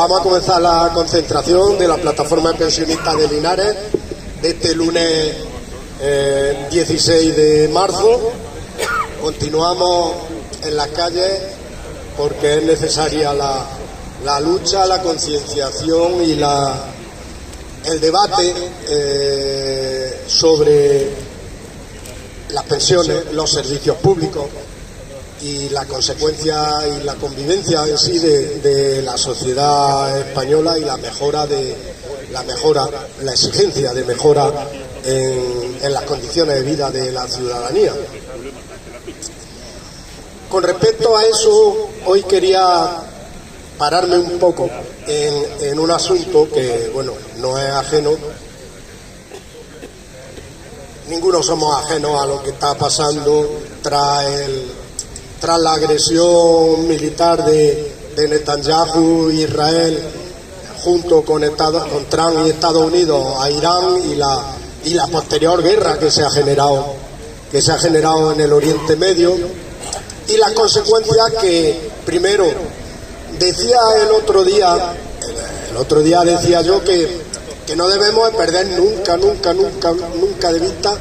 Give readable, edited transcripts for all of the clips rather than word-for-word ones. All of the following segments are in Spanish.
Vamos a comenzar la concentración de la plataforma de pensionistas de Linares de este lunes 16 de marzo. Continuamos en las calles porque es necesaria la lucha, la concienciación y el debate sobre las pensiones, los servicios públicos y la consecuencia y la convivencia en sí de la sociedad española y la exigencia de mejora en las condiciones de vida de la ciudadanía. Con respecto a eso, hoy quería pararme un poco en un asunto que, bueno, no es ajeno. Ninguno somos ajenos a lo que está pasando tras la agresión militar de Netanyahu, Israel, junto con Trump y Estados Unidos a Irán y la posterior guerra que se ha generado en el Oriente Medio, y las consecuencias que, primero, decía el otro día decía yo que no debemos perder nunca de vista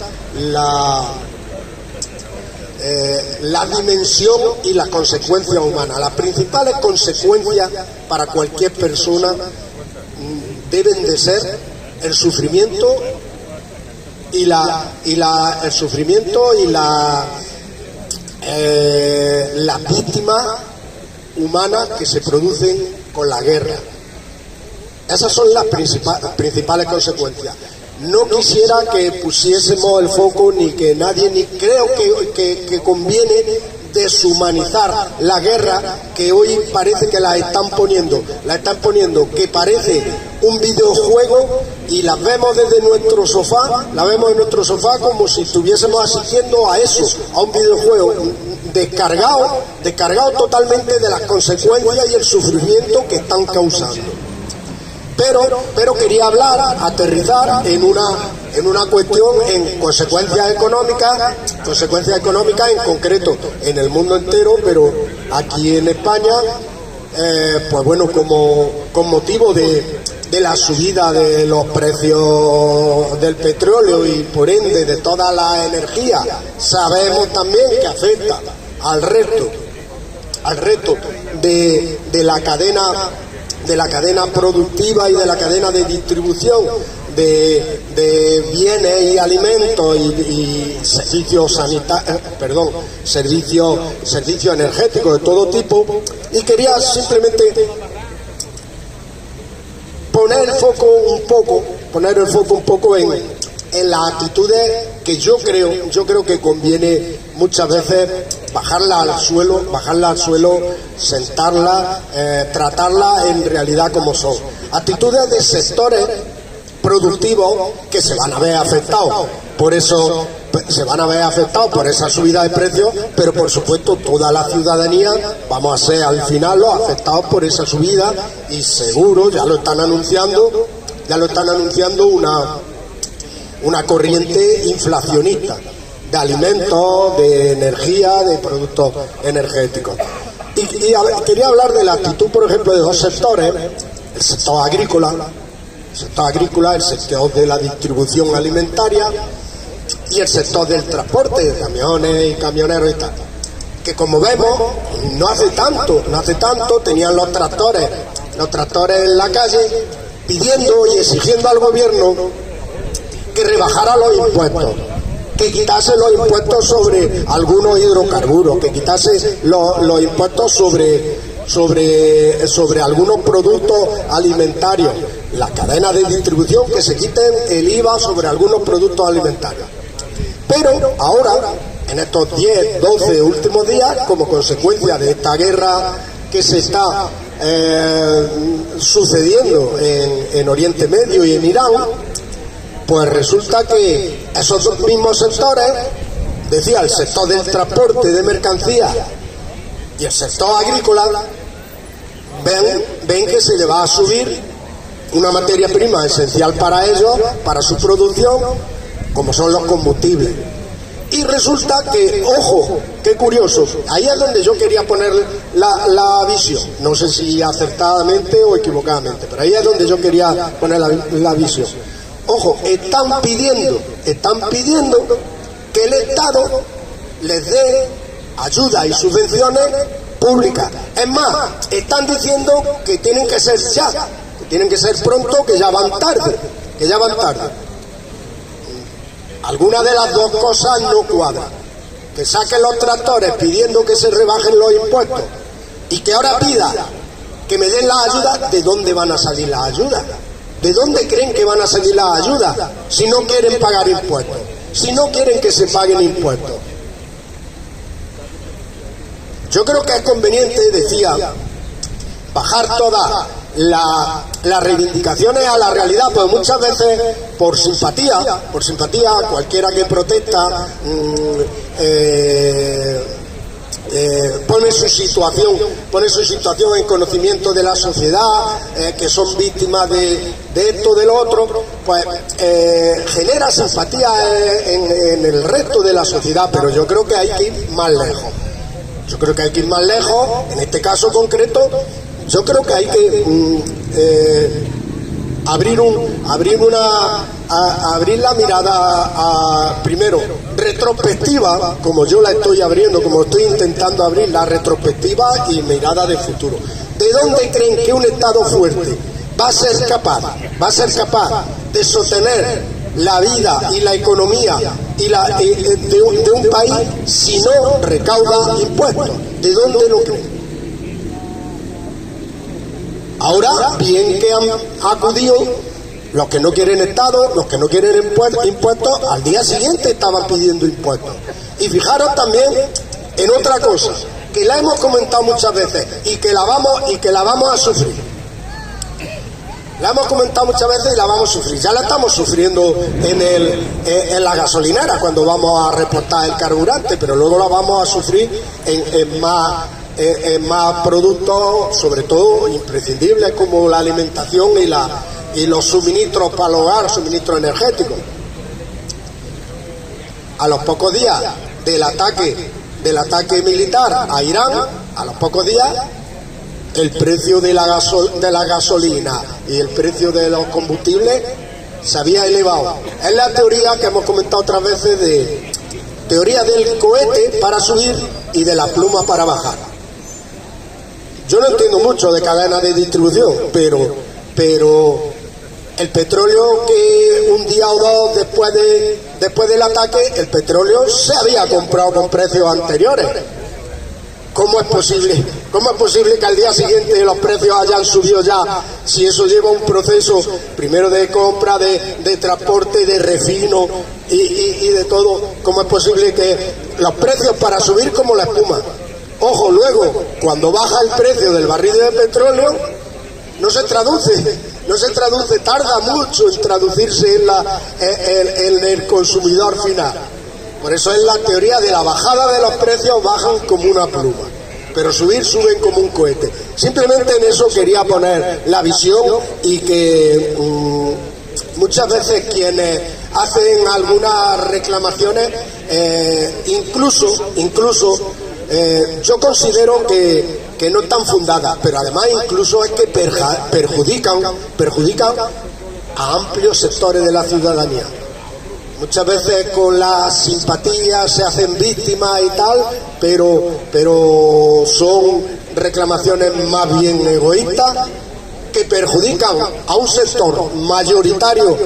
la dimensión y las consecuencias humanas. Las principales consecuencias para cualquier persona deben de ser el sufrimiento y las víctimas humanas que se producen con la guerra. Esas son las principales consecuencias. No quisiera que pusiésemos el foco ni creo que conviene deshumanizar la guerra que hoy parece que la están poniendo que parece un videojuego, y la vemos desde nuestro sofá, como si estuviésemos asistiendo a eso, a un videojuego descargado totalmente de las consecuencias y el sufrimiento que están causando. Pero quería aterrizar en una cuestión, en consecuencias económicas en concreto en el mundo entero, pero aquí en España, pues bueno, con motivo de la subida de los precios del petróleo y por ende de toda la energía, sabemos también que afecta al resto de la cadena productiva y de la cadena de distribución de bienes y alimentos y servicios energéticos de todo tipo. Y quería simplemente poner el foco un poco en las actitudes que yo creo que conviene muchas veces bajarla al suelo, sentarla, tratarla en realidad como son. Actitudes de sectores productivos que se van a ver afectados por esa subida de precios, pero por supuesto toda la ciudadanía vamos a ser al final los afectados por esa subida, y seguro ya lo están anunciando una corriente inflacionista de alimentos, de energía, de productos energéticos. Y quería hablar de la actitud, por ejemplo, de dos sectores: el sector agrícola, el sector de la distribución alimentaria y el sector del transporte, de camiones y camioneros y tal, que como vemos no hace tanto tenían los tractores en la calle pidiendo y exigiendo al gobierno que rebajara los impuestos, que quitase los impuestos sobre algunos hidrocarburos, que quitase los impuestos sobre algunos productos alimentarios, la cadena de distribución, que se quiten el IVA sobre algunos productos alimentarios. Pero ahora, en estos 10, 12 últimos días, como consecuencia de esta guerra que se está sucediendo en Oriente Medio y en Irán, pues resulta que esos dos mismos sectores, decía, el sector del transporte de mercancías y el sector agrícola, ven que se le va a subir una materia prima esencial para ellos, para su producción, como son los combustibles. Y resulta que, ojo, qué curioso. Ahí es donde yo quería poner la visión. No sé si acertadamente o equivocadamente, pero ahí es donde yo quería poner la visión. Ojo, están pidiendo que el Estado les dé ayuda y subvenciones públicas. Es más, están diciendo que tienen que ser ya, que tienen que ser pronto, que ya van tarde. Alguna de las dos cosas no cuadran. Que saquen los tractores pidiendo que se rebajen los impuestos y que ahora pida que me den las ayudas. ¿De dónde van a salir las ayudas? ¿De dónde creen que van a salir las ayudas si no quieren pagar impuestos? Si no quieren que se paguen impuestos. Yo creo que es conveniente, decía, bajar todas las reivindicaciones a la realidad, pues muchas veces por simpatía, cualquiera que protesta pone su situación en conocimiento de la sociedad, que son víctimas de esto, de lo otro, pues genera simpatía en el resto de la sociedad, pero yo creo que hay que ir más lejos. En este caso concreto, yo creo que hay que abrir la mirada primero retrospectiva, como yo la estoy abriendo, como estoy intentando abrir la retrospectiva y mirada de futuro. ¿De dónde creen que un Estado fuerte va a ser capaz de sostener la vida y la economía de un país si no recauda impuestos? ¿De dónde lo creen? Ahora, bien que han acudido los que no quieren Estado, los que no quieren impuestos, al día siguiente estaban pidiendo impuestos. Y fijaros también en otra cosa, que la hemos comentado muchas veces y que la vamos a sufrir. La hemos comentado muchas veces y la vamos a sufrir. Ya la estamos sufriendo en la gasolinera cuando vamos a reportar el carburante, pero luego la vamos a sufrir en más productos, sobre todo imprescindibles como la alimentación y los suministros para el hogar, suministros energéticos. A los pocos días del ataque militar a Irán, a los pocos días, el precio de la gasolina y el precio de los combustibles se había elevado. Es la teoría que hemos comentado otras veces, de teoría del cohete para subir y de la pluma para bajar. Yo no entiendo mucho de cadena de distribución, pero el petróleo, que un día o dos después del ataque, el petróleo se había comprado con precios anteriores. ¿Cómo es posible que al día siguiente los precios hayan subido ya? Si eso lleva un proceso primero de compra, de transporte, de refino y de todo. ¿Cómo es posible que los precios para subir como la espuma? Ojo, luego, cuando baja el precio del barril de petróleo, no se traduce, tarda mucho en traducirse en el consumidor final. Por eso es la teoría de la bajada de los precios, bajan como una pluma, pero suben como un cohete. Simplemente en eso quería poner la visión, y que muchas veces quienes hacen algunas reclamaciones, incluso yo considero que no están fundadas, pero además incluso es que perjudican a amplios sectores de la ciudadanía. Muchas veces con la simpatía se hacen víctimas y tal, pero son reclamaciones más bien egoístas, que perjudican a un sector mayoritario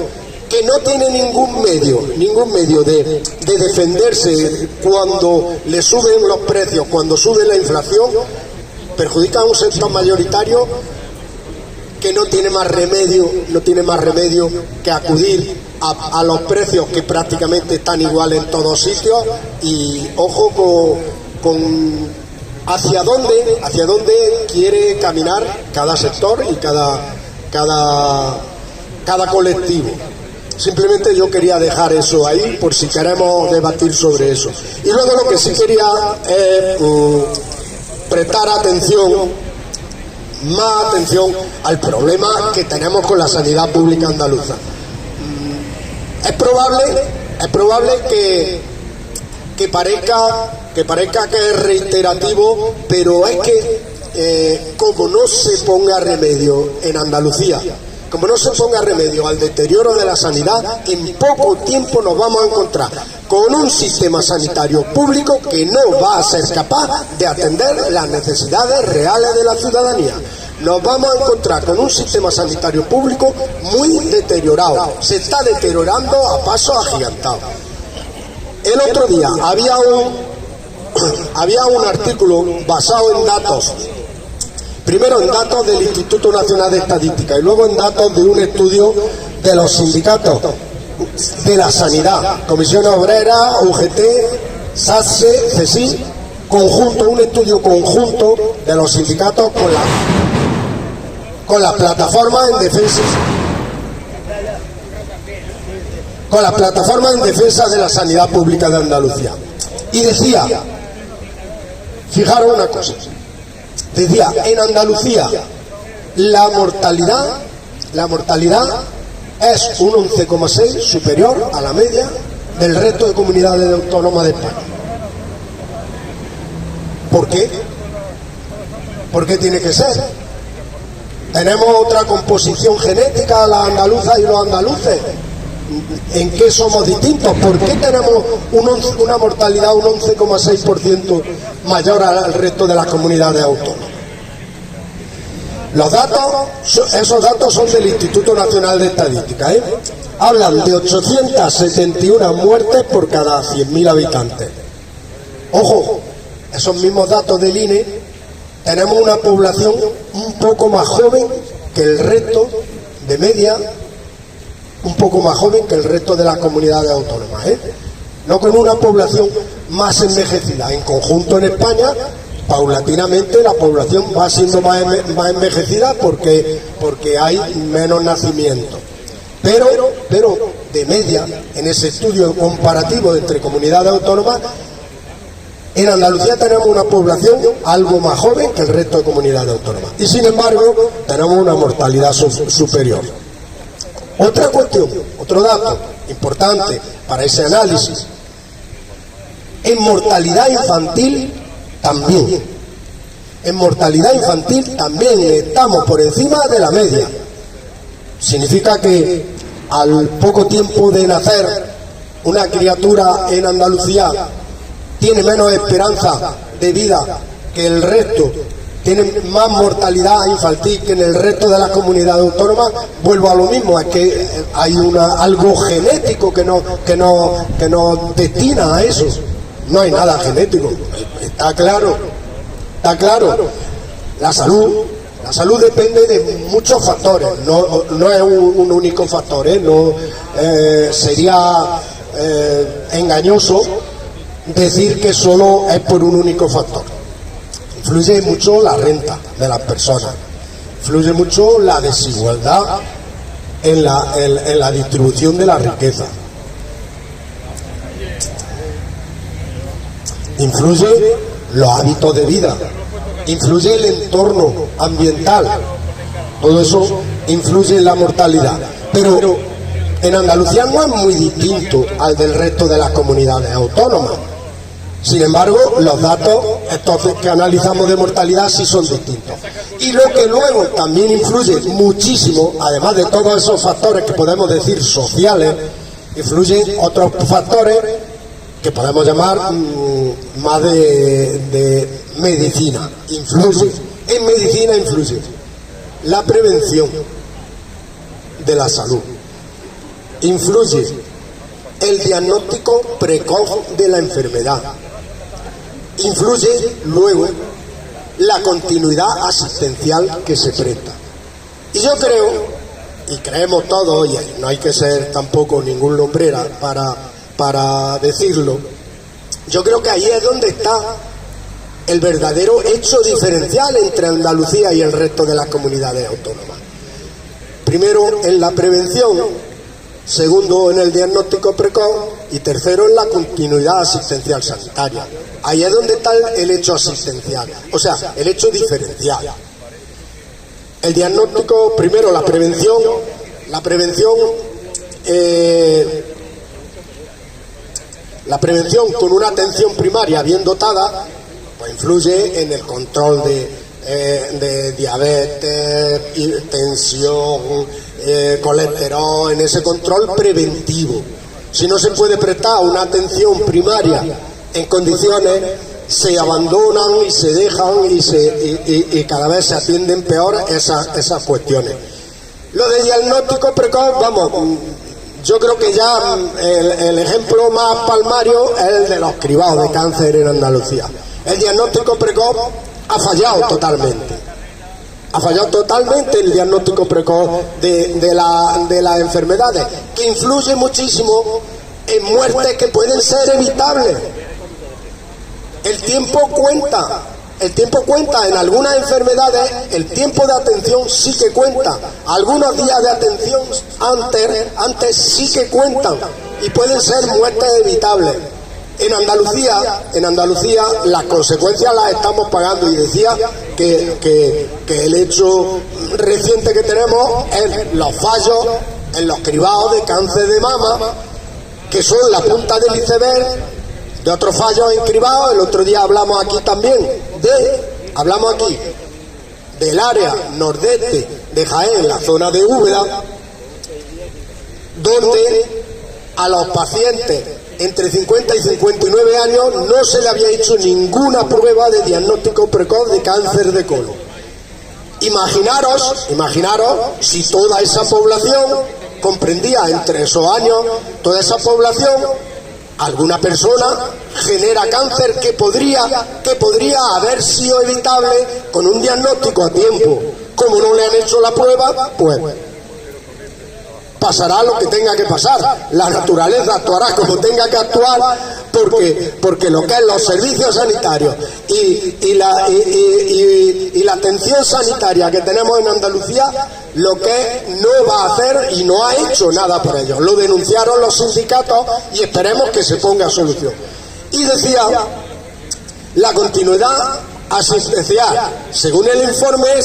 que no tiene ningún medio de defenderse cuando le suben los precios, cuando sube la inflación. Perjudica a un sector mayoritario que no tiene más remedio que acudir a los precios que prácticamente están iguales en todos sitios. Y ojo con hacia dónde quiere caminar cada sector y cada colectivo. Simplemente yo quería dejar eso ahí por si queremos debatir sobre eso. Y luego lo que sí quería es prestar más atención al problema que tenemos con la sanidad pública andaluza. Es probable que aunque parezca que es reiterativo, pero es que como no se ponga remedio en Andalucía, como no se ponga remedio al deterioro de la sanidad, en poco tiempo nos vamos a encontrar con un sistema sanitario público que no va a ser capaz de atender las necesidades reales de la ciudadanía. Nos vamos a encontrar con un sistema sanitario público muy deteriorado. Se está deteriorando a pasos agigantados. El otro día había un artículo basado en datos. Primero en datos del Instituto Nacional de Estadística y luego en datos de un estudio de los sindicatos de la sanidad, Comisión Obrera, UGT, SATSE, CESI, un estudio conjunto de los sindicatos con la plataforma en defensa de la sanidad pública de Andalucía. Y decía, fijaros una cosa, decía, en Andalucía la mortalidad es un 11,6 superior a la media del resto de comunidades autónomas de España. ¿Por qué? ¿Por qué tiene que ser? ¿Tenemos otra composición genética las andaluzas y los andaluces? ¿En qué somos distintos? ¿Por qué tenemos una mortalidad un 11,6% mayor al resto de las comunidades autónomas? Esos datos son del Instituto Nacional de Estadística, Hablan de 871 muertes por cada 100.000 habitantes. Ojo, esos mismos datos del INE, tenemos una población un poco más joven que el resto, de media, un poco más joven que el resto de las comunidades autónomas, no con una población más envejecida. En conjunto en España, paulatinamente la población va siendo más envejecida porque hay menos nacimientos. Pero de media, en ese estudio comparativo entre comunidades autónomas, en Andalucía tenemos una población algo más joven que el resto de comunidades autónomas. Y sin embargo, tenemos una mortalidad superior. Otra cuestión, otro dato importante para ese análisis. En mortalidad infantil también. En mortalidad infantil también estamos por encima de la media. Significa que al poco tiempo de nacer una criatura en Andalucía tiene menos esperanza de vida que el resto, tiene más mortalidad infantil que en el resto de las comunidades autónomas. Vuelvo a lo mismo, es que hay algo genético que nos destina a eso. No hay nada genético, está claro. La salud depende de muchos factores, no es un único factor, sería engañoso decir que solo es por un único factor. Influye mucho la renta de las personas, influye mucho la desigualdad en la distribución de la riqueza, influye los hábitos de vida, influye el entorno ambiental, todo eso influye en la mortalidad. Pero en Andalucía no es muy distinto al del resto de las comunidades autónomas. Sin embargo, los datos estos que analizamos de mortalidad sí son distintos. Y lo que luego también influye muchísimo, además de todos esos factores que podemos decir sociales, influyen otros factores que podemos llamar más de medicina. En medicina influye la prevención de la salud, influye el diagnóstico precoz de la enfermedad, influye luego la continuidad asistencial que se presta. Y yo creo, y creemos todos, y no hay que ser tampoco ningún lumbrera para decirlo, yo creo que ahí es donde está el verdadero hecho diferencial entre Andalucía y el resto de las comunidades autónomas. Primero, en la prevención, segundo, en el diagnóstico precoz y tercero, en la continuidad asistencial sanitaria. Ahí es donde está el hecho asistencial, o sea, el hecho diferencial. El diagnóstico, primero la prevención La prevención con una atención primaria bien dotada, pues influye en el control de diabetes, tensión, colesterol, en ese control preventivo. Si no se puede prestar una atención primaria en condiciones, se abandonan y se dejan y cada vez se atienden peor esas cuestiones. Lo de diagnóstico precoz, vamos, yo creo que ya el ejemplo más palmario es el de los cribados de cáncer en Andalucía. El diagnóstico precoz ha fallado totalmente. Ha fallado totalmente el diagnóstico precoz de las enfermedades, que influye muchísimo en muertes que pueden ser evitables. El tiempo cuenta. El tiempo cuenta. En algunas enfermedades el tiempo de atención sí que cuenta. Algunos días de atención antes sí que cuentan y pueden ser muertes evitables. En Andalucía las consecuencias las estamos pagando, y decía que el hecho reciente que tenemos es los fallos en los cribados de cáncer de mama, que son la punta del iceberg de otros fallos en cribados. El otro día hablamos aquí también del área nordeste de Jaén, la zona de Úbeda, donde a los pacientes entre 50 y 59 años no se le había hecho ninguna prueba de diagnóstico precoz de cáncer de colon. Imaginaros si toda esa población comprendía entre esos años, toda esa población, alguna persona genera cáncer que podría haber sido evitable con un diagnóstico a tiempo. Como no le han hecho la prueba, pues pasará lo que tenga que pasar. La naturaleza actuará como tenga que actuar, porque lo que es los servicios sanitarios y la atención sanitaria que tenemos en Andalucía, lo que no va a hacer y no ha hecho nada por ello. Lo denunciaron los sindicatos y esperemos que se ponga solución. Y decía, la continuidad asistencial, según el informe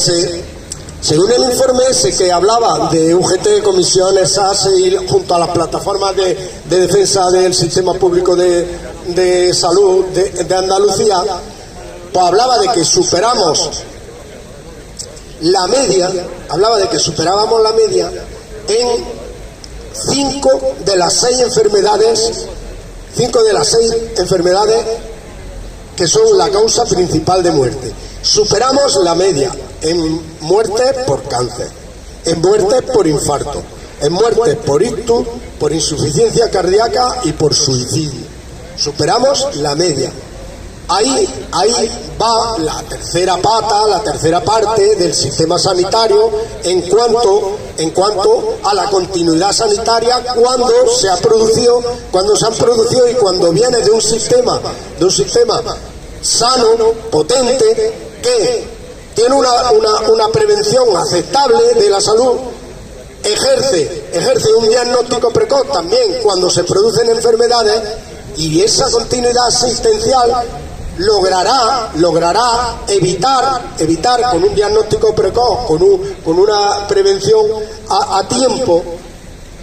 ese que hablaba de UGT, comisiones, SAS y junto a las plataformas de defensa del sistema público de salud de Andalucía, pues hablaba de que superábamos la media en 5 de las 6 enfermedades que son la causa principal de muerte. Superamos la media en muerte por cáncer, en muerte por infarto, en muerte por ictus, por insuficiencia cardíaca y por suicidio. Superamos la media. Ahí va la tercera pata, la tercera parte del sistema sanitario en cuanto a la continuidad sanitaria cuando se han producido y cuando viene de un sistema sano, potente, que tiene una prevención aceptable de la salud, ejerce un diagnóstico precoz también cuando se producen enfermedades, y esa continuidad asistencial logrará evitar con un diagnóstico precoz, con una prevención a tiempo,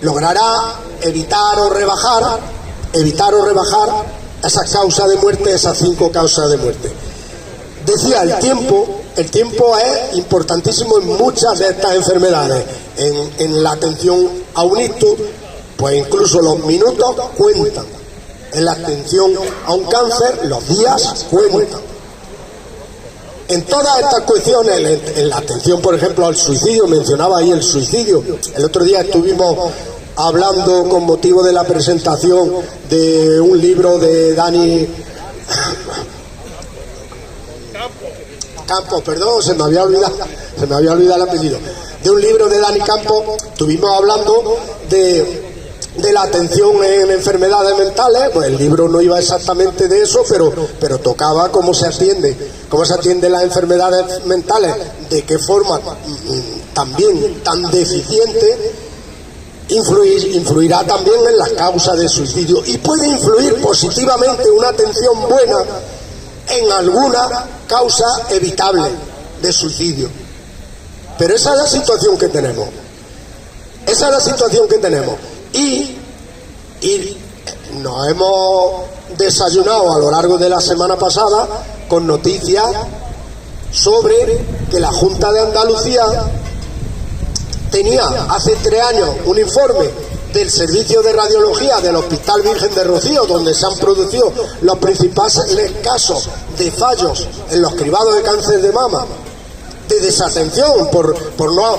logrará evitar o rebajar esas causas de muerte, esas 5 causas de muerte. Decía, el tiempo es importantísimo en muchas de estas enfermedades. En la atención a un ictus, pues incluso los minutos cuentan. En la atención a un cáncer, los días cuentan. En todas estas cuestiones, en la atención, por ejemplo, al suicidio, mencionaba ahí el suicidio. El otro día estuvimos hablando con motivo de la presentación de un libro de Dani Campos, perdón, se me había olvidado el apellido. De un libro de Dani Campos, estuvimos hablando de la atención en enfermedades mentales. Pues el libro no iba exactamente de eso, pero tocaba cómo se atienden las enfermedades mentales, de qué forma también tan deficiente influirá también en las causas de suicidio, y puede influir positivamente una atención buena en alguna causa evitable de suicidio. Pero esa es la situación que tenemos. Y nos hemos desayunado a lo largo de la semana pasada con noticias sobre que la Junta de Andalucía tenía hace 3 años un informe del servicio de radiología del Hospital Virgen de Rocío, donde se han producido los principales casos de fallos en los cribados de cáncer de mama, de desatención por no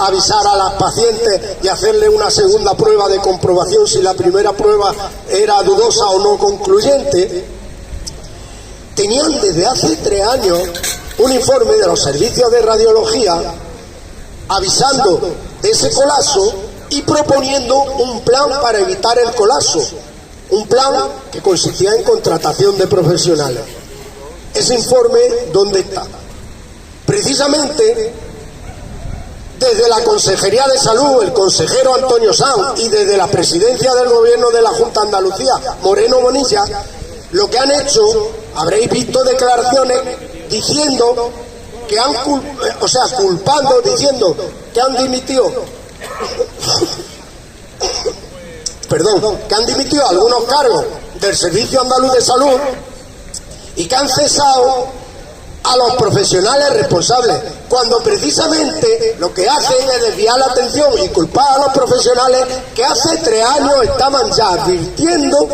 avisar a las pacientes y hacerle una segunda prueba de comprobación si la primera prueba era dudosa o no concluyente. Tenían desde hace 3 años un informe de los servicios de radiología avisando de ese colapso y proponiendo un plan para evitar el colapso, un plan que consistía en contratación de profesionales. Ese informe, ¿dónde está? Precisamente desde la Consejería de Salud, el consejero Antonio Sanz, y desde la presidencia del gobierno de la Junta de Andalucía, Moreno Bonilla, lo que han hecho, habréis visto declaraciones diciendo que han culpando, diciendo que han dimitido que han dimitido algunos cargos del Servicio Andaluz de Salud y que han cesado a los profesionales responsables, cuando precisamente lo que hacen es desviar la atención y culpar a los profesionales que hace 3 años estaban ya advirtiendo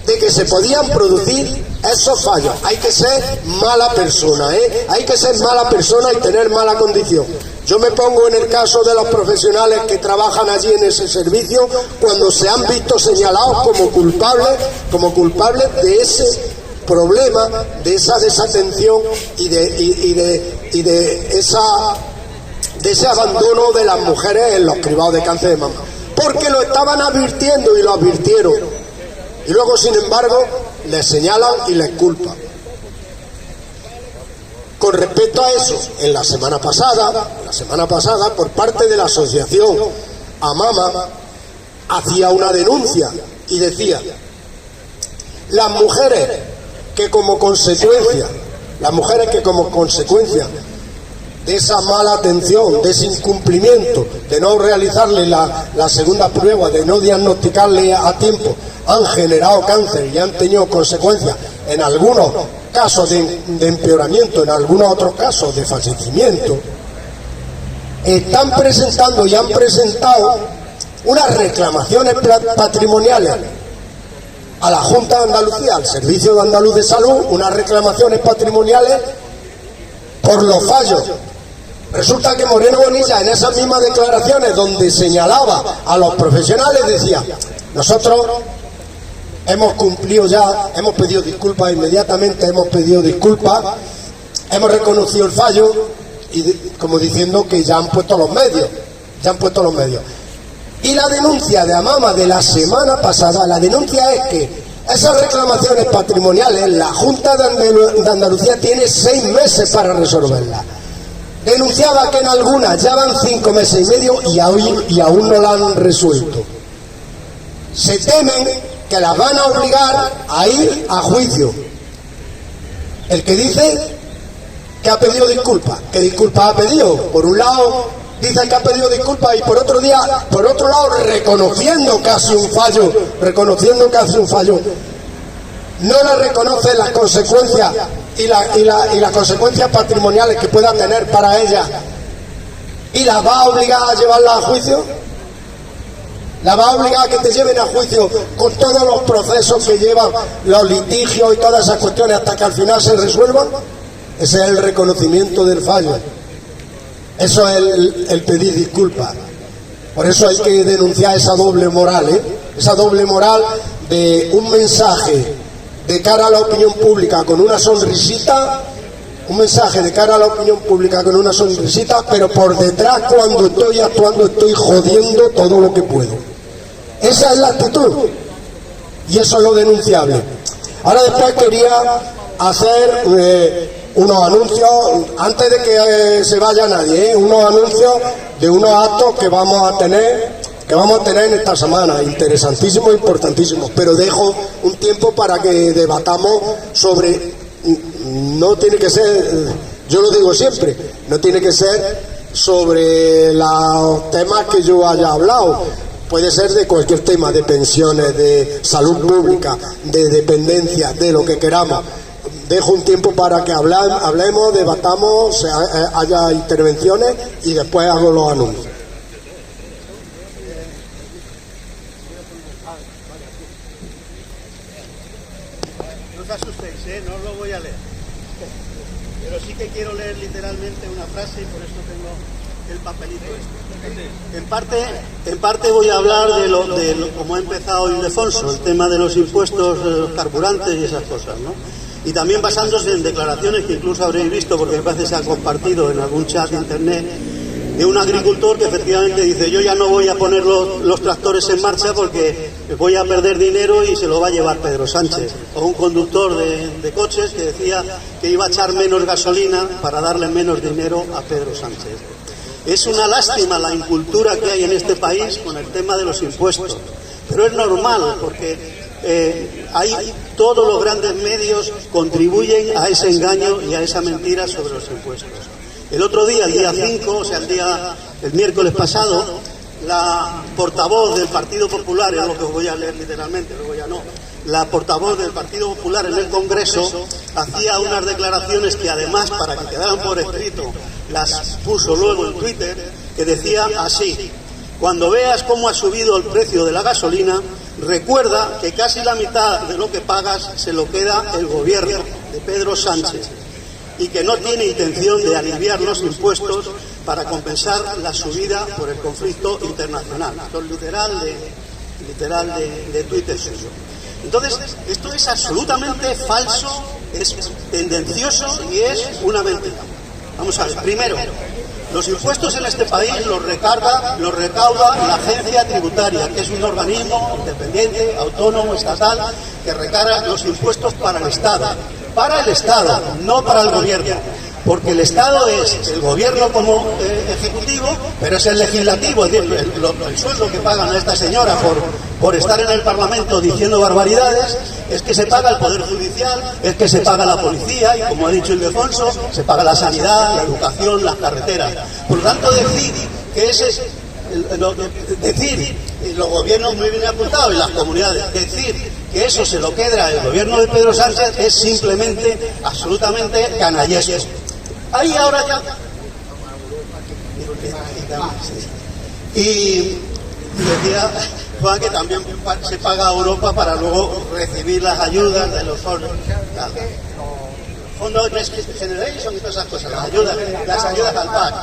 de que se podían producir esos fallos. Hay que ser mala persona, hay que ser mala persona y tener mala condición. Yo me pongo en el caso de los profesionales que trabajan allí en ese servicio, cuando se han visto señalados como culpables de ese problema, de esa desatención y de ese abandono de las mujeres en los cribados de cáncer de mama, porque lo estaban advirtiendo y lo advirtieron, y luego sin embargo les señalan y les culpan. Con respecto a eso, la semana pasada, por parte de la asociación AMAMA, hacía una denuncia y decía: las mujeres que como consecuencia de esa mala atención, de ese incumplimiento, de no realizarle la segunda prueba, de no diagnosticarle a tiempo, han generado cáncer y han tenido consecuencias, en algunos casos de empeoramiento, en algunos otros casos de fallecimiento, están presentando y han presentado unas reclamaciones patrimoniales a la Junta de Andalucía, al Servicio de Andaluz de Salud, unas reclamaciones patrimoniales por los fallos. Resulta que Moreno Bonilla, en esas mismas declaraciones donde señalaba a los profesionales, decía: nosotros hemos cumplido ya, hemos pedido disculpas inmediatamente, hemos reconocido el fallo, y como diciendo que ya han puesto los medios. Y la denuncia de AMAMA de la semana pasada, la denuncia es que esas reclamaciones patrimoniales la Junta de Andalucía tiene 6 meses para resolverlas. Denunciaba que en algunas ya van 5 meses y medio y aún no la han resuelto. Se temen que las van a obligar a ir a juicio. El que dice que ha pedido disculpas, ¿qué disculpas ha pedido? Por un lado dice que ha pedido disculpas y por otro lado reconociendo casi un fallo, no le reconoce las consecuencias y las consecuencias patrimoniales que pueda tener para ella, y la va a obligar a llevarla a juicio. La va a obligar a que te lleven a juicio con todos los procesos que llevan, los litigios y todas esas cuestiones, hasta que al final se resuelvan. Ese es el reconocimiento del fallo. Eso es el pedir disculpas. Por eso hay que denunciar esa doble moral, esa doble moral de un mensaje de cara a la opinión pública con una sonrisita, pero por detrás, cuando estoy actuando, estoy jodiendo todo lo que puedo. Esa es la actitud, y eso es lo denunciable. Ahora después quería hacer unos anuncios, antes de que se vaya nadie, unos anuncios de unos actos que vamos a tener en esta semana, interesantísimos e importantísimos, pero dejo un tiempo para que debatamos sobre, no tiene que ser, yo lo digo siempre, no tiene que ser sobre los temas que yo haya hablado, puede ser de cualquier tema, de pensiones, de salud pública, de dependencia, de lo que queramos. Dejo un tiempo para que hablemos, debatamos, haya intervenciones y después hago los anuncios. No os asustéis, no os lo voy a leer. Pero sí que quiero leer literalmente una frase y por eso tengo el papelito este. En parte voy a hablar de como ha empezado Ildefonso, el tema de los impuestos de los carburantes y esas cosas, ¿no? Y también basándose en declaraciones que incluso habréis visto, porque me parece que se ha compartido en algún chat de internet, de un agricultor que efectivamente dice: yo ya no voy a poner los tractores en marcha porque voy a perder dinero y se lo va a llevar Pedro Sánchez. O un conductor de coches que decía que iba a echar menos gasolina para darle menos dinero a Pedro Sánchez. Es una lástima la incultura que hay en este país con el tema de los impuestos, pero es normal porque todos los grandes medios contribuyen a ese engaño y a esa mentira sobre los impuestos. El otro día, el día 5, o sea, el miércoles pasado, la portavoz del Partido Popular, es lo que os voy a leer literalmente, luego ya no, la portavoz del Partido Popular en el Congreso hacía unas declaraciones que además, para que quedaran por escrito, las puso luego en Twitter, que decía así: cuando veas cómo ha subido el precio de la gasolina, recuerda que casi la mitad de lo que pagas se lo queda el gobierno de Pedro Sánchez y que no tiene intención de aliviar los impuestos para compensar la subida por el conflicto internacional. Esto es literal de Twitter suyo. Entonces, esto es absolutamente falso, es tendencioso y es una mentira. Vamos a ver, primero, los impuestos en este país los recauda la agencia tributaria, que es un organismo independiente, autónomo, estatal, que recarga los impuestos para el Estado, no para el gobierno, porque el Estado es el gobierno como ejecutivo, pero es el legislativo, es decir, el sueldo que pagan a esta señora por estar en el Parlamento diciendo barbaridades, es que se paga el Poder Judicial, es que se paga la policía y, como ha dicho Ildefonso, se paga la sanidad, la educación, las carreteras. Por lo tanto, decir que los gobiernos muy bien apuntados y las comunidades, decir que eso se lo queda el gobierno de Pedro Sánchez es simplemente, absolutamente canallesco. Ahí ahora ya... Y decía Juan que también se paga a Europa para luego recibir las ayudas de los fondos. Fondos Next Generation y todas esas cosas, las ayudas al PAC.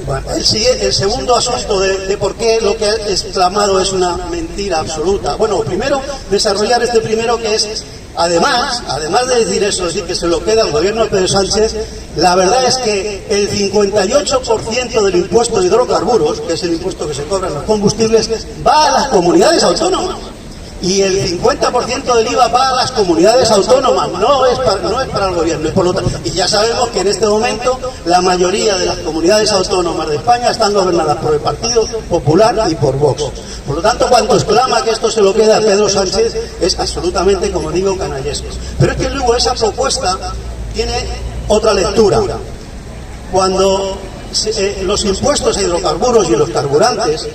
Bueno, el segundo asunto de por qué lo que he exclamado es una mentira absoluta. Bueno, primero, desarrollar este primero, que es, además de decir eso, es decir, que se lo queda el gobierno de Pedro Sánchez, la verdad es que el 58% del impuesto de hidrocarburos, que es el impuesto que se cobra en los combustibles, va a las comunidades autónomas. Y el 50% del IVA va a las comunidades autónomas, no es para el gobierno. Y, por lo tanto, y ya sabemos que en este momento la mayoría de las comunidades autónomas de España están gobernadas por el Partido Popular y por Vox. Por lo tanto, cuando exclama que esto se lo queda a Pedro Sánchez, es absolutamente, como digo, canallesco. Pero es que luego esa propuesta tiene otra lectura. Cuando los impuestos a hidrocarburos y los carburantes,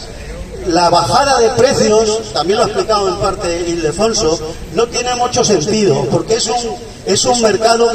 la bajada de precios, también lo ha explicado en parte Ildefonso, no tiene mucho sentido, porque es un mercado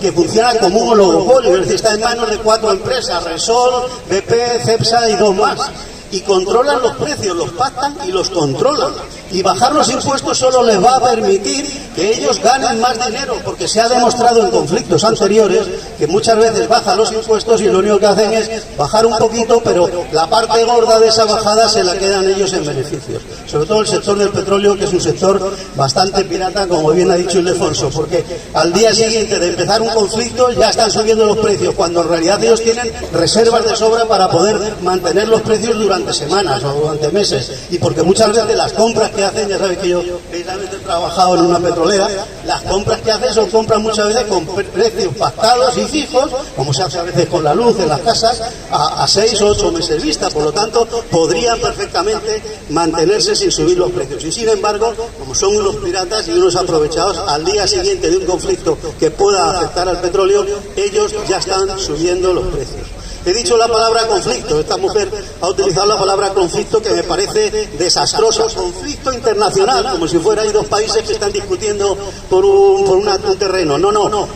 que funciona como un oligopolio, es decir, está en manos de 4 empresas, Repsol, BP, Cepsa y 2 más, y controlan los precios, los pactan y los controlan. Y bajar los impuestos solo les va a permitir que ellos ganen más dinero, porque se ha demostrado en conflictos anteriores que muchas veces bajan los impuestos y lo único que hacen es bajar un poquito, pero la parte gorda de esa bajada se la quedan ellos en beneficios. Sobre todo el sector del petróleo, que es un sector bastante pirata, como bien ha dicho Ildefonso, porque al día siguiente de empezar un conflicto ya están subiendo los precios, cuando en realidad ellos tienen reservas de sobra para poder mantener los precios durante semanas o durante meses, y porque muchas veces las compras que hacen, ya sabes que yo precisamente he trabajado en una petrolera, las compras que hacen son compras muchas veces con precios pactados y fijos, como se hace a veces con la luz en las casas, a 6 o 8 meses vista. Por lo tanto, podrían perfectamente mantenerse sin subir los precios. Y sin embargo, como son unos piratas y unos aprovechados, al día siguiente de un conflicto que pueda afectar al petróleo, ellos ya están subiendo los precios. He dicho la palabra conflicto. Esta mujer ha utilizado la palabra conflicto, que me parece desastrosa. Conflicto internacional, como si fuera hay dos países que están discutiendo por un terreno. No.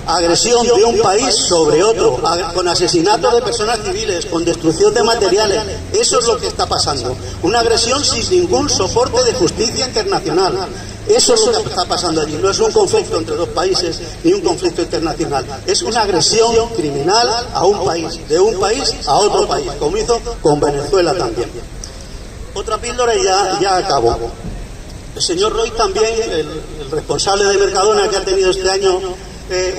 Agresión de un país sobre otro, con asesinato de personas civiles, con destrucción de materiales. Eso es lo que está pasando. Una agresión sin ningún soporte de justicia internacional. Eso es lo que está pasando allí. No es un conflicto entre dos países ni un conflicto internacional. Es una agresión criminal a un país, de un país a otro país, como hizo con Venezuela también. Otra píldora y ya acabo. El señor Roy también, el responsable de Mercadona, que ha tenido este año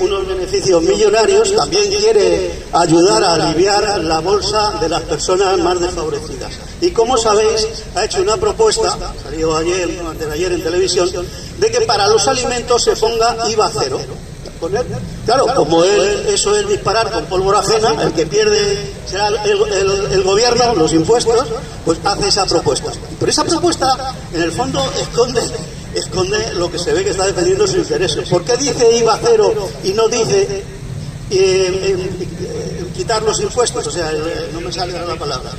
unos beneficios millonarios, también quiere ayudar a aliviar la bolsa de las personas más desfavorecidas. Y como sabéis, ha hecho una propuesta, salió ayer, antes de ayer en televisión, de que para los alimentos se ponga IVA cero. Claro, como eso es disparar con pólvora ajena, el que pierde será el gobierno, los impuestos, pues hace esa propuesta. Pero esa propuesta, en el fondo, esconde lo que se ve que está defendiendo sus intereses. ¿Por qué dice IVA cero y no dice quitar los impuestos? O sea, no me sale la palabra.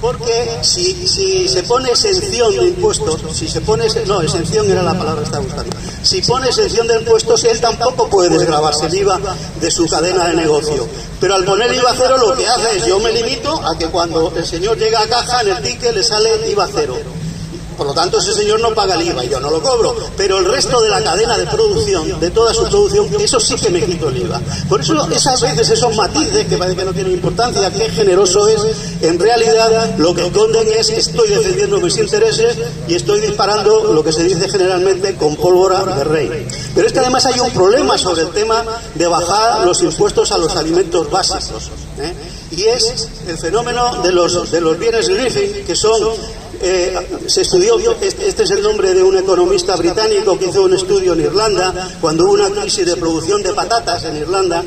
Porque si se pone exención de impuestos, exención era la palabra que estaba buscando. Si pone exención de impuestos, él tampoco puede desgravarse el IVA de su cadena de negocio. Pero al poner IVA cero, lo que hace es, yo me limito a que cuando el señor llega a caja, en el ticket le sale IVA cero. Por lo tanto, ese señor no paga el IVA y yo no lo cobro. Pero el resto de la cadena de producción, de toda su producción, eso sí que me quito el IVA. Por eso, esas veces, esos matices que parece que no tienen importancia, qué generoso es, en realidad lo que esconden es que estoy defendiendo mis intereses y estoy disparando lo que se dice generalmente con pólvora de rey. Pero es que además hay un problema sobre el tema de bajar los impuestos a los alimentos básicos, y es el fenómeno de los bienes Griffin, que son... se estudió, este es el nombre de un economista británico que hizo un estudio en Irlanda cuando hubo una crisis de producción de patatas en Irlanda,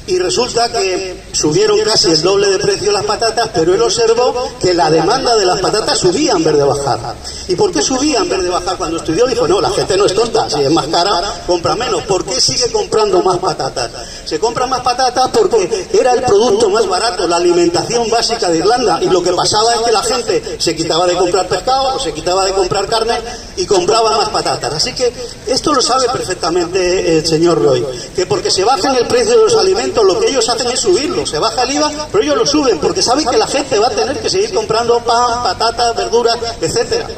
y resulta que subieron casi el doble de precio las patatas, pero él observó que la demanda de las patatas subía en vez de bajar. ¿Y por qué subía en vez de bajar? Cuando estudió dijo, no, la gente no es tonta, si es más cara, compra menos. ¿Por qué sigue comprando más patatas? Se compran más patatas porque era el producto más barato, la alimentación básica de Irlanda, y lo que pasaba es que la gente se quitaba de comprar pescado o se quitaba de comprar carne y compraba más patatas. Así que esto lo sabe perfectamente el señor Roy, que porque se bajan el precio de los alimentos, lo que ellos hacen es subirlo. Se baja el IVA, pero ellos lo suben porque saben que la gente va a tener que seguir comprando pan, patatas, verduras, etcétera.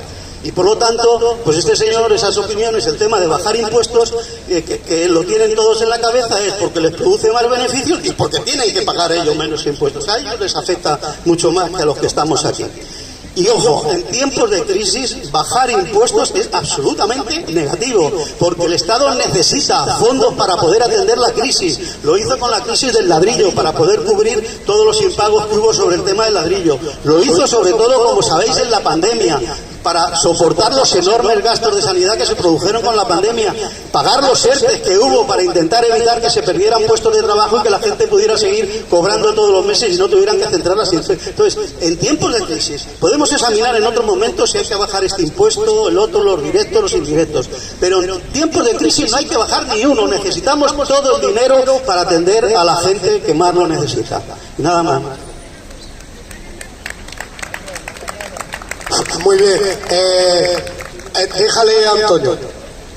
Y por lo tanto, pues este señor, esas opiniones, el tema de bajar impuestos, que lo tienen todos en la cabeza, es porque les produce más beneficios y porque tienen que pagar ellos menos impuestos. A ellos les afecta mucho más que a los que estamos aquí. Y ojo, en tiempos de crisis, bajar impuestos es absolutamente negativo, porque el Estado necesita fondos para poder atender la crisis. Lo hizo con la crisis del ladrillo, para poder cubrir todos los impagos que hubo sobre el tema del ladrillo. Lo hizo sobre todo, como sabéis, en la pandemia, para soportar los enormes gastos de sanidad que se produjeron con la pandemia, pagar los ERTE que hubo para intentar evitar que se perdieran puestos de trabajo y que la gente pudiera seguir cobrando todos los meses y no tuvieran que centrar las... Entonces, en tiempos de crisis, podemos examinar en otro momento si hay que bajar este impuesto, el otro, los directos, los indirectos, pero en tiempos de crisis no hay que bajar ni uno, necesitamos todo el dinero para atender a la gente que más lo necesita. Nada más. Muy bien, déjale a Antonio.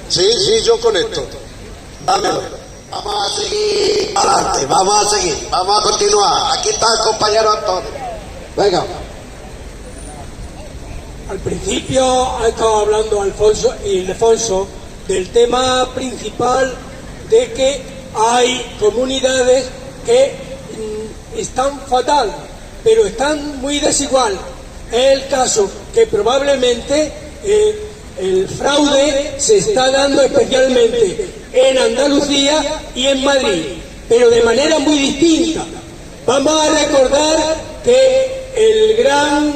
Sí, yo conecto. Dámelo. Vamos a seguir adelante, vamos a continuar. Aquí está el compañero Antonio. Venga. Al principio ha estado hablando Alfonso del tema principal de que hay comunidades que están fatal, pero están muy desigual. Es el caso que probablemente el fraude se está dando especialmente en Andalucía y en Madrid, pero de manera muy distinta. Vamos a recordar que el gran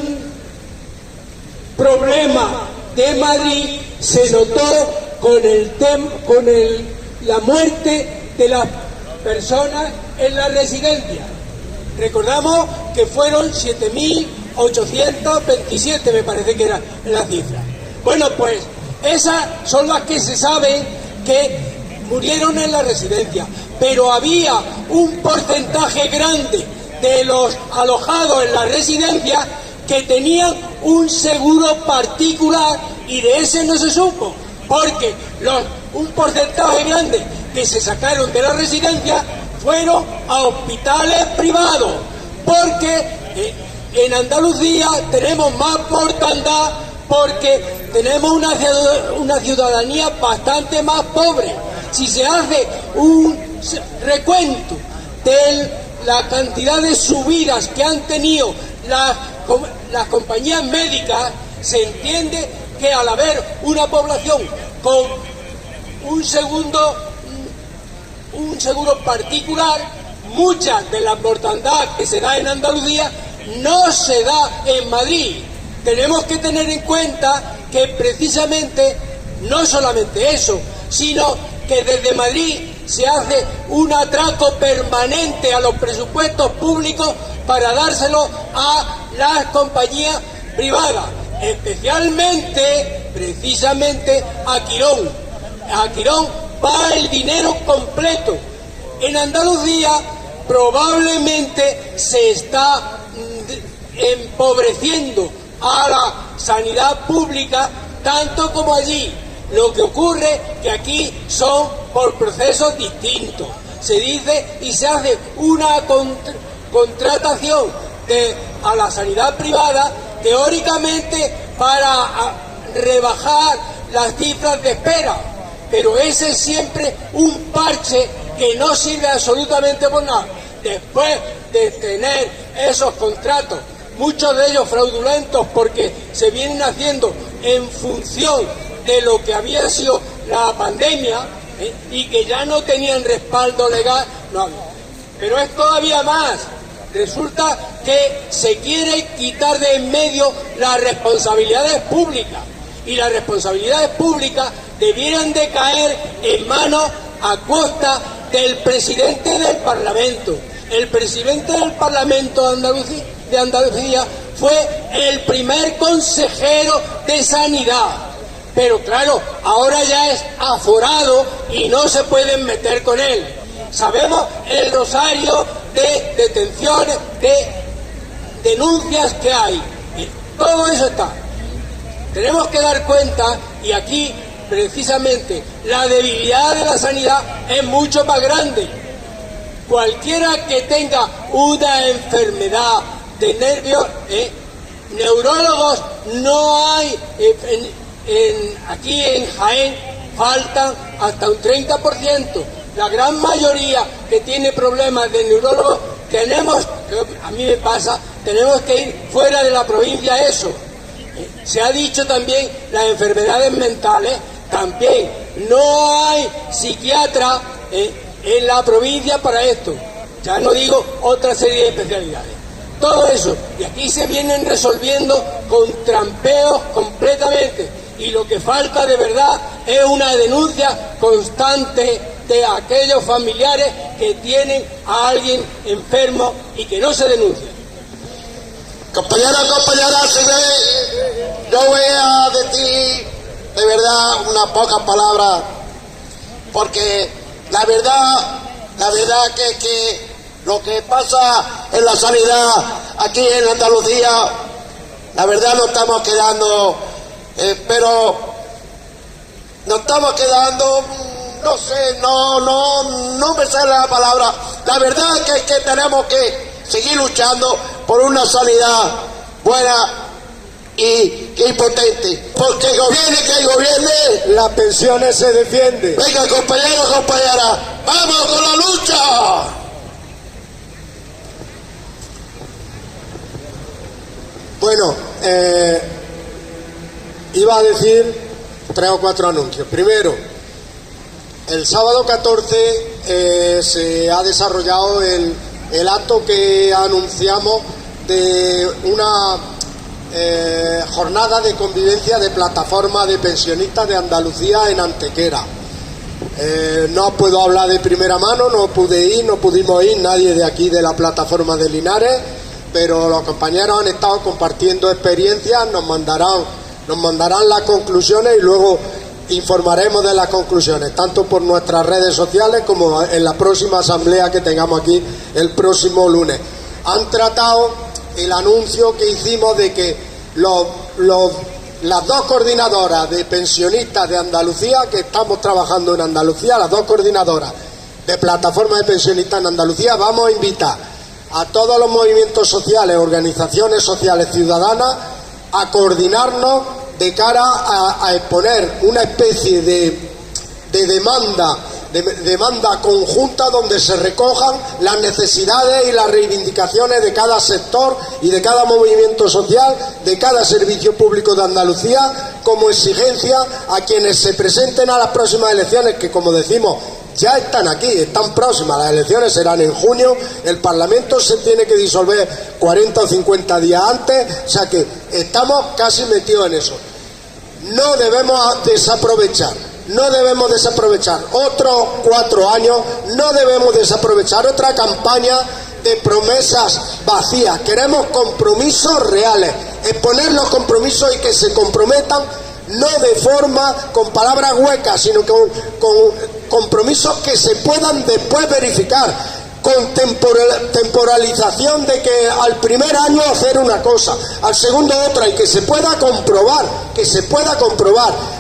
problema de Madrid se notó con la muerte de las personas en la residencia. Recordamos que fueron 7.827, me parece que era la cifra. Bueno, pues esas son las que se saben que murieron en la residencia, pero había un porcentaje grande de los alojados en la residencia que tenían un seguro particular y de ese no se supo, porque un porcentaje grande que se sacaron de la residencia fueron a hospitales privados, porque en Andalucía tenemos más mortandad, porque tenemos una ciudadanía bastante más pobre. Si se hace un recuento de la cantidad de subidas que han tenido las compañías médicas, se entiende que al haber una población con un seguro particular, mucha de la mortandad que se da en Andalucía no se da en Madrid. Tenemos que tener en cuenta que precisamente no solamente eso, sino que desde Madrid se hace un atraco permanente a los presupuestos públicos para dárselo a las compañías privadas, especialmente, precisamente a Quirón. A Quirón va el dinero completo. En Andalucía probablemente se está empobreciendo a la sanidad pública tanto como allí. Lo que ocurre que aquí son por procesos distintos. Se dice y se hace una contratación a la sanidad privada teóricamente para rebajar las cifras de espera, pero ese es siempre un parche que no sirve absolutamente por nada. Después de tener esos contratos, muchos de ellos fraudulentos porque se vienen haciendo en función de lo que había sido la pandemia, y que ya no tenían respaldo legal, no. Pero es todavía más. Resulta que se quiere quitar de en medio las responsabilidades públicas, y las responsabilidades públicas debieran de caer en manos a costa del presidente del Parlamento. El presidente del Parlamento de Andalucía fue el primer consejero de Sanidad, pero claro, ahora ya es aforado y no se pueden meter con él. Sabemos el rosario de detenciones, de denuncias que hay. Todo eso está. Tenemos que dar cuenta, y aquí precisamente la debilidad de la sanidad es mucho más grande. Cualquiera que tenga una enfermedad de nervios, neurólogos no hay, aquí en Jaén faltan hasta un 30%. La gran mayoría que tiene problemas de neurólogos a mí me pasa, tenemos que ir fuera de la provincia eso. Se ha dicho también las enfermedades mentales, también no hay psiquiatra en la provincia para esto. Ya no digo otra serie de especialidades. Todo eso, y aquí se vienen resolviendo con trampeos completamente, y lo que falta de verdad es una denuncia constante de aquellos familiares que tienen a alguien enfermo y que no se denuncian. Compañeras, yo voy a decir de verdad unas pocas palabras, porque la verdad que lo que pasa en la sanidad aquí en Andalucía, la verdad nos estamos quedando, pero nos estamos quedando, no sé, no me sale la palabra. La verdad que tenemos que seguir luchando por una sanidad buena y potente, porque gobierne que gobierne, las pensiones se defienden. Venga, compañeros, compañeras, vamos con la lucha. Bueno, iba a decir 3 o 4 anuncios. Primero, el sábado 14 se ha desarrollado el acto que anunciamos de una jornada de convivencia de plataforma de pensionistas de Andalucía en Antequera. No puedo hablar de primera mano, no pudimos ir nadie de aquí de la plataforma de Linares, pero los compañeros han estado compartiendo experiencias, nos mandarán las conclusiones y luego informaremos de las conclusiones, tanto por nuestras redes sociales como en la próxima asamblea que tengamos aquí el próximo lunes. Han tratado el anuncio que hicimos de que las dos coordinadoras de pensionistas de Andalucía, que estamos trabajando en Andalucía, las dos coordinadoras de plataforma de pensionistas en Andalucía, vamos a invitar a todos los movimientos sociales, organizaciones sociales ciudadanas, a coordinarnos de cara a exponer una especie de demanda conjunta donde se recojan las necesidades y las reivindicaciones de cada sector y de cada movimiento social, de cada servicio público de Andalucía, como exigencia a quienes se presenten a las próximas elecciones, que, como decimos, ya están aquí, están próximas. Las elecciones serán en junio, el Parlamento se tiene que disolver 40 o 50 días antes, o sea que estamos casi metidos en eso. No debemos desaprovechar otros 4 años, no debemos desaprovechar otra campaña de promesas vacías. Queremos compromisos reales, exponer los compromisos y que se comprometan, no de forma con palabras huecas, sino con compromisos que se puedan después verificar, con temporalización de que al primer año hacer una cosa, al segundo otra, y que se pueda comprobar,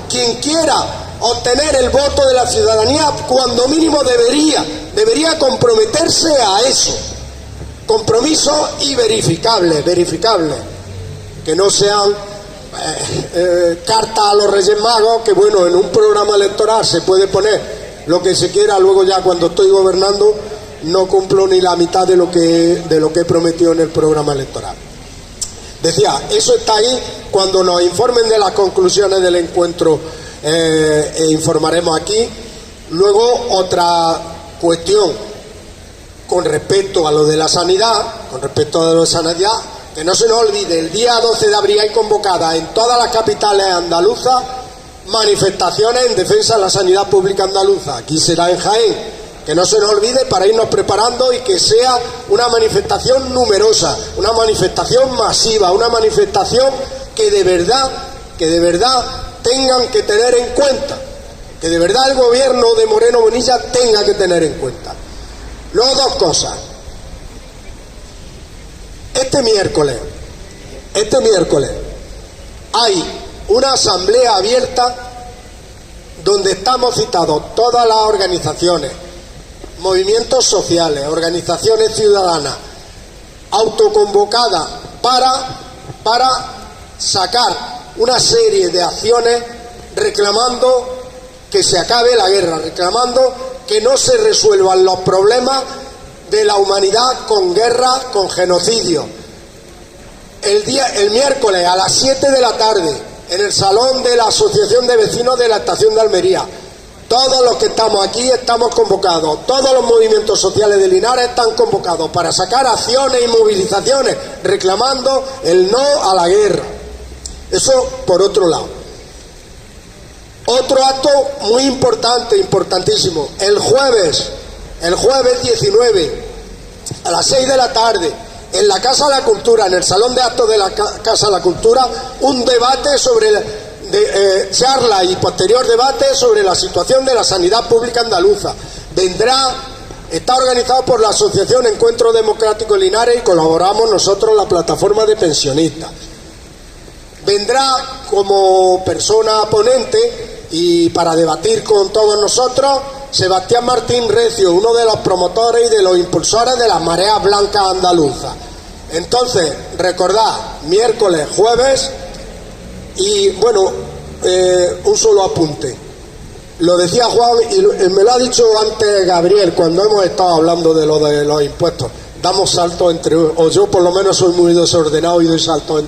quien quiera obtener el voto de la ciudadanía, cuando mínimo debería comprometerse a eso, compromiso y verificable, que no sean cartas a los Reyes Magos, que bueno, en un programa electoral se puede poner lo que se quiera, luego ya cuando estoy gobernando no cumplo ni la mitad de lo que he prometido en el programa electoral. Decía, eso está ahí. Cuando nos informen de las conclusiones del encuentro, informaremos aquí. Luego, otra cuestión con respecto a lo de la sanidad, que no se nos olvide, el día 12 de abril hay convocadas en todas las capitales andaluzas manifestaciones en defensa de la sanidad pública andaluza. Aquí será en Jaén. Que no se nos olvide, para irnos preparando, y que sea una manifestación numerosa, una manifestación masiva, una manifestación que de verdad tengan que tener en cuenta, que de verdad el gobierno de Moreno Bonilla tenga que tener en cuenta. Luego, 2 cosas. Este miércoles hay una asamblea abierta donde estamos citados todas las organizaciones, movimientos sociales, organizaciones ciudadanas, autoconvocadas para sacar una serie de acciones reclamando que se acabe la guerra, reclamando que no se resuelvan los problemas de la humanidad con guerra, con genocidio. El miércoles a las 7 de la tarde, en el salón de la Asociación de Vecinos de la Estación de Almería, todos los que estamos aquí estamos convocados, todos los movimientos sociales de Linares están convocados para sacar acciones y movilizaciones reclamando el no a la guerra. Eso por otro lado. Otro acto muy importante, importantísimo, el jueves 19 a las 6 de la tarde, en la Casa de la Cultura, en el Salón de Actos de la Casa de la Cultura, un debate sobre charla y posterior debate sobre la situación de la sanidad pública andaluza. Está organizado por la Asociación Encuentro Democrático Linares y colaboramos nosotros, la plataforma de pensionistas. Vendrá como persona ponente y para debatir con todos nosotros Sebastián Martín Recio, uno de los promotores y de los impulsores de las mareas blancas andaluzas. Entonces, recordad, miércoles, jueves. Y bueno, un solo apunte. Lo decía Juan y me lo ha dicho antes Gabriel cuando hemos estado hablando de los impuestos. Damos saltos o yo por lo menos soy muy desordenado y doy saltos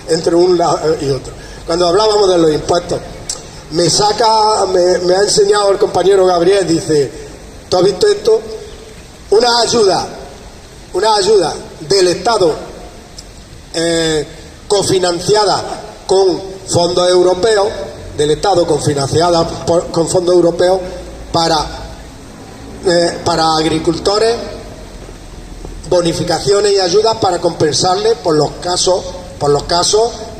entre un lado y otro. Cuando hablábamos de los impuestos, me ha enseñado el compañero Gabriel, dice, ¿tú has visto esto? Una ayuda del Estado cofinanciada con fondos europeos, del Estado cofinanciada con fondos europeos para agricultores, bonificaciones y ayudas para compensarles por los casos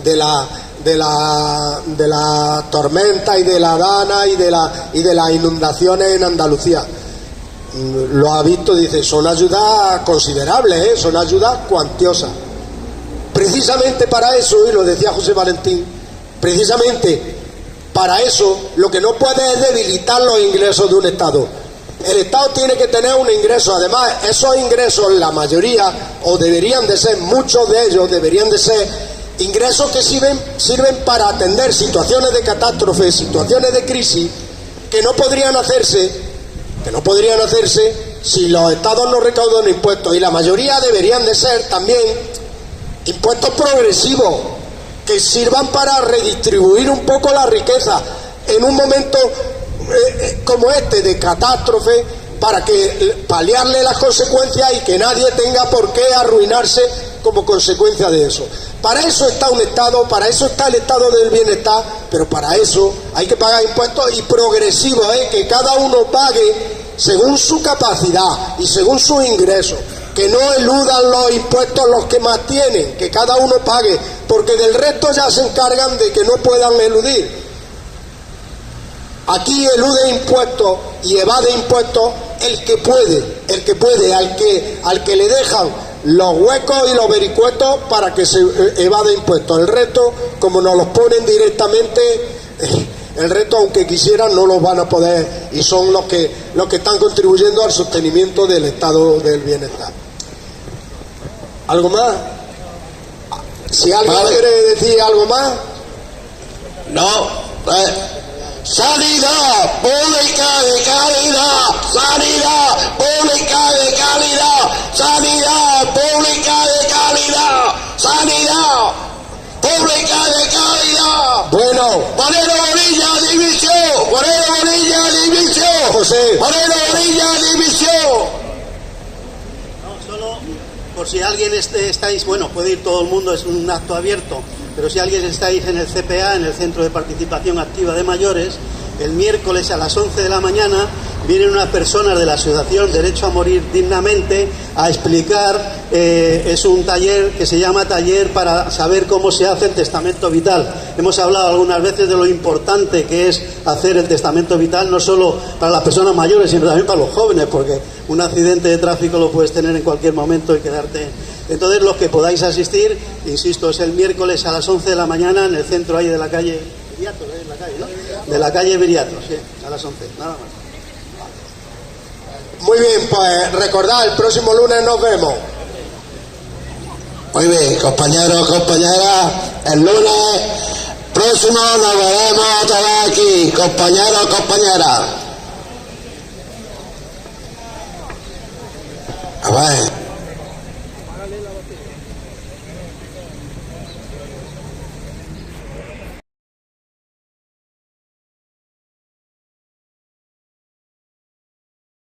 de de la tormenta y de la dana y de las inundaciones en Andalucía. Lo ha visto, dice, son ayudas considerables, son ayudas cuantiosas. Precisamente para eso, y lo decía José Valentín, precisamente para eso lo que no puede es debilitar los ingresos de un Estado. El Estado tiene que tener un ingreso, además esos ingresos, la mayoría, o deberían de ser, muchos de ellos deberían de ser ingresos que sirven para atender situaciones de catástrofe, situaciones de crisis que no podrían hacerse si los Estados no recaudan impuestos, y la mayoría deberían de ser también impuestos progresivos que sirvan para redistribuir un poco la riqueza en un momento como este de catástrofe, para que paliarle las consecuencias y que nadie tenga por qué arruinarse como consecuencia de eso. Para eso está un Estado, para eso está el Estado del bienestar, pero para eso hay que pagar impuestos y progresivos, que cada uno pague según su capacidad y según sus ingresos, que no eludan los impuestos los que más tienen, que cada uno pague, porque del resto ya se encargan de que no puedan eludir. Aquí elude impuestos y evade impuestos el que puede, al que le dejan los huecos y los vericuetos para que se evade impuestos. El resto, como nos los ponen directamente, el resto, aunque quisieran, no los van a poder, y son los que están contribuyendo al sostenimiento del estado del bienestar. ¿Algo más? Si alguien quiere decir algo más. No. Sanidad pública de calidad, sanidad pública de calidad, sanidad pública de calidad, sanidad pública de calidad. Bueno, Moreno Bonilla, dimisión. Moreno Bonilla, dimisión. José. Moreno Bonilla, dimisión. No, solo por si alguien estáis, bueno, puede ir todo el mundo, es un acto abierto, pero si alguien estáis en el CPA, en el Centro de Participación Activa de Mayores, el miércoles a las 11 de la mañana vienen unas personas de la Asociación Derecho a Morir Dignamente a explicar, es un taller que se llama Taller para saber cómo se hace el testamento vital. Hemos hablado algunas veces de lo importante que es hacer el testamento vital, no solo para las personas mayores, sino también para los jóvenes, porque un accidente de tráfico lo puedes tener en cualquier momento y quedarte. Entonces, los que podáis asistir, insisto, es el miércoles a las 11 de la mañana en el centro ahí de la calle Viriatos, en la calle, ¿no? De la calle Viriatos, sí, a las 11, nada más. Muy bien, pues recordad, el próximo lunes nos vemos. Muy bien, compañeros, compañeras, el lunes próximo nos veremos otra vez aquí, compañeros, compañeras. A ver.